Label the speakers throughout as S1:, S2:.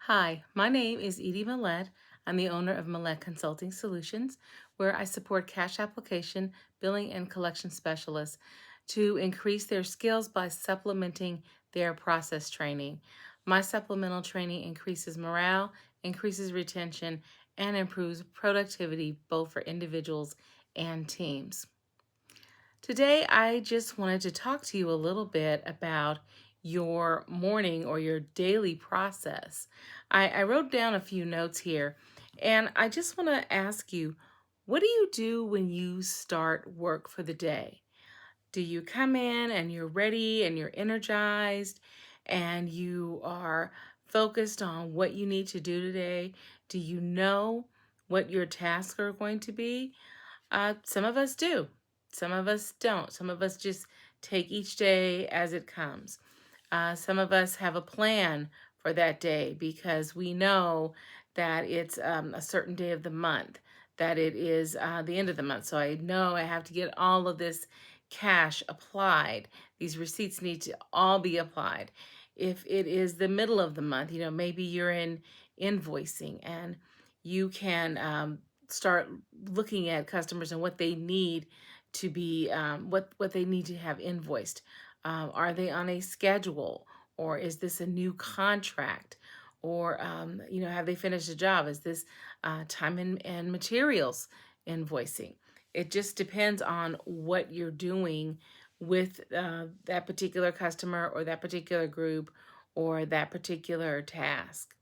S1: Hi, my name is Edie Millett. I'm the owner of Millett Consulting Solutions, where I support cash application, billing, and collection specialists to increase their skills by supplementing their process training. My supplemental training increases morale, increases retention, and improves productivity both for individuals and teams. Today, I just wanted to talk to you a little bit about your morning or your daily process. I wrote down a few notes here, and I just want to ask you, what do you do when you start work for the day? Do you come in and you're ready and you're energized and you are focused on what you need to do today? Do you know what your tasks are going to be? Some of us do. Some of us don't. Some of us just take each day as it comes. Some of us have a plan for that day because we know that it's a certain day of the month, that it is the end of the month. So I know I have to get all of this cash applied. These receipts need to all be applied. If it is the middle of the month, maybe you're in invoicing and you can start looking at customers and what they need to be, what they need to have invoiced. Are they on a schedule, or is this a new contract? Or, have they finished a job? Is this time and materials invoicing? It just depends on what you're doing with that particular customer or that particular group or that particular task.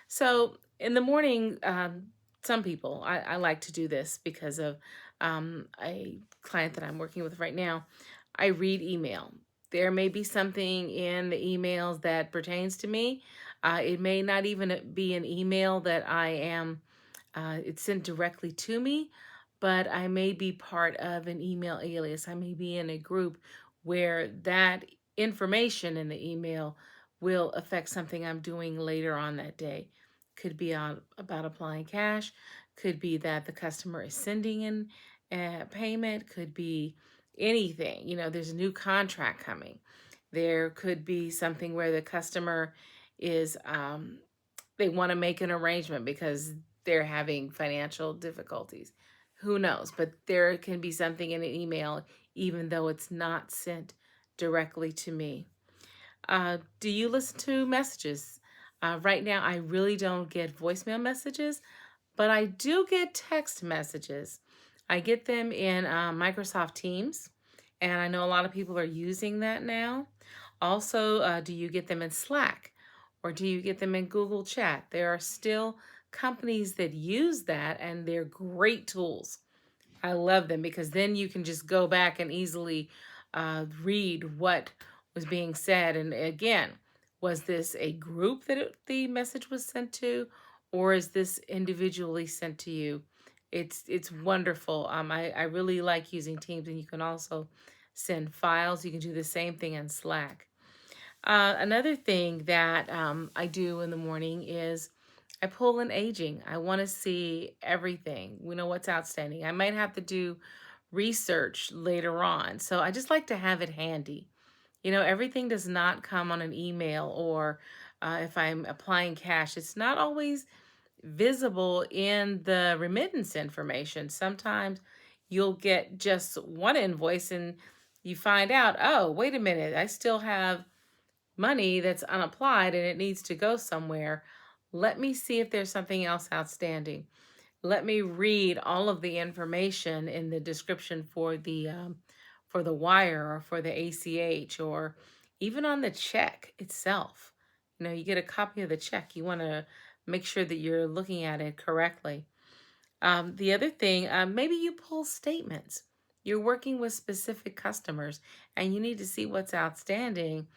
S1: So in the morning, some people, I like to do this because of a client that I'm working with right now. I read email. There may be something in the emails that pertains to me. It may not even be an email that it's sent directly to me, but I may be part of an email alias. I may be in a group where that information in the email will affect something I'm doing later on that day. Could be about applying cash, could be that the customer is sending in a payment, could be anything. There's a new contract coming. There could be something where the customer is, they want to make an arrangement because they're having financial difficulties. Who knows? But there can be something in an email, even though it's not sent directly to me. Do you listen to messages? Right now, I really don't get voicemail messages, but I do get text messages. I get them in Microsoft Teams, and I know a lot of people are using that now. Also, do you get them in Slack or do you get them in Google Chat? There are still companies that use that, and they're great tools. I love them because then you can just go back and easily read what was being said. And again, was this a group that the message was sent to, or is this individually sent to you? It's wonderful. I really like using Teams, and you can also send files. You can do the same thing in Slack. Another thing that I do in the morning is I pull in aging. I want to see everything. We know what's outstanding. I might have to do research later on. So I just like to have it handy. Everything does not come on an email or if I'm applying cash, it's not always visible in the remittance information. Sometimes you'll get just one invoice and you find out, oh, wait a minute, I still have money that's unapplied and it needs to go somewhere. Let me see if there's something else outstanding. Let me read all of the information in the description for the wire or for the ACH or even on the check itself. You get a copy of the check. You want to make sure that you're looking at it correctly. The other thing, maybe you pull statements. You're working with specific customers and you need to see what's outstanding,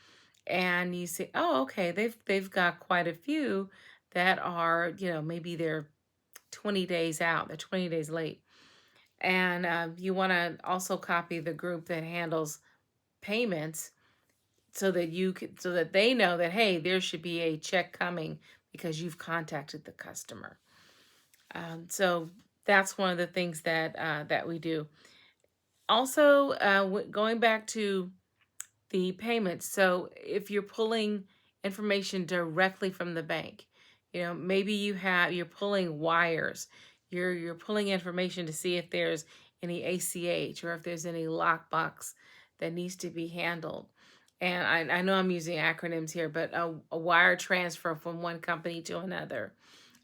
S1: and you say, "Oh, okay, they've got quite a few that are, maybe they're 20 days out, they're 20 days late." And you want to also copy the group that handles payments so that so that they know that, hey, there should be a check coming because you've contacted the customer. So that's one of the things that we do. Also, going back to the payments. So if you're pulling information directly from the bank, Maybe you're pulling wires. You're pulling information to see if there's any ACH or if there's any lockbox that needs to be handled. And I know I'm using acronyms here, but a wire transfer from one company to another,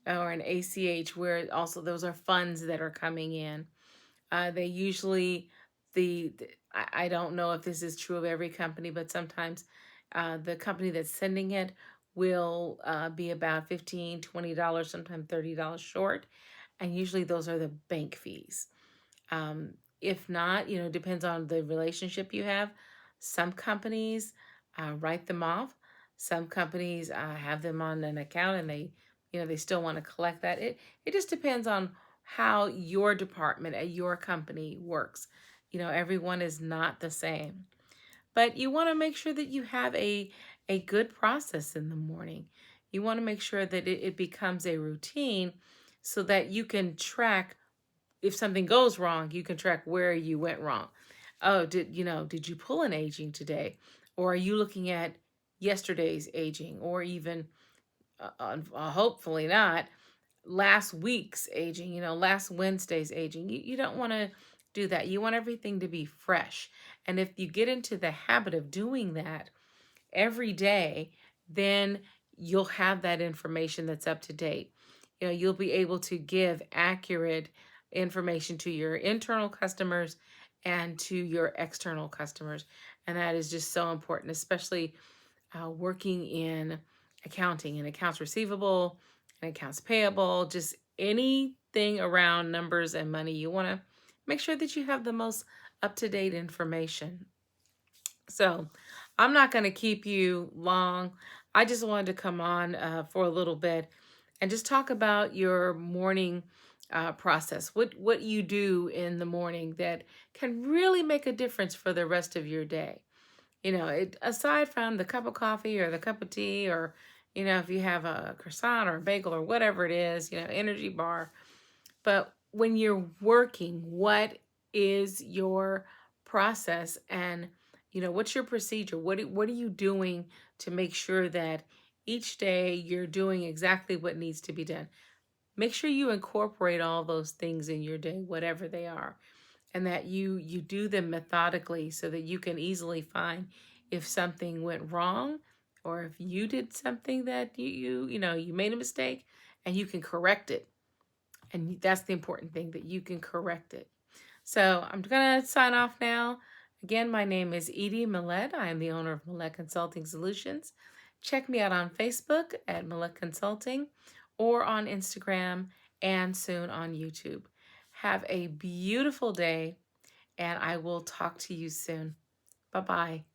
S1: or an ACH, where also those are funds that are coming in. They usually, I don't know if this is true of every company, but sometimes the company that's sending it will be about $15, $20, sometimes $30 short. And usually those are the bank fees. Um, if not, depends on the relationship you have. Some companies write them off. Some companies have them on an account, and they still want to collect that. It just depends on how your department at your company works. Everyone is not the same. But you want to make sure that you have a good process in the morning. You want to make sure that it becomes a routine so that you can track if something goes wrong, you can track where you went wrong. Oh, did you pull an aging today? Or are you looking at yesterday's aging, or even hopefully not last week's aging, last Wednesday's aging. You don't want to do that. You want everything to be fresh. And if you get into the habit of doing that every day, then you'll have that information that's up to date. You'll be able to give accurate information to your internal customers and to your external customers. And that is just so important, especially working in accounting and accounts receivable and accounts payable, just anything around numbers and money. You want to make sure that you have the most up-to-date information. So I'm not going to keep you long. I just wanted to come on for a little bit and just talk about your morning process. What you do in the morning that can really make a difference for the rest of your day. Aside from the cup of coffee or the cup of tea, or if you have a croissant or a bagel or whatever it is, energy bar. But when you're working, what is your process, and what's your procedure? What are you doing to make sure that each day you're doing exactly what needs to be done? Make sure you incorporate all those things in your day, whatever they are, and that you do them methodically so that you can easily find if something went wrong, or if you did something that you made a mistake, and you can correct it. And that's the important thing, that you can correct it. So I'm going to sign off now. Again, my name is Edie Millett. I am the owner of Millett Consulting Solutions. Check me out on Facebook at Millett Consulting, or on Instagram, and soon on YouTube. Have a beautiful day, and I will talk to you soon. Bye-bye.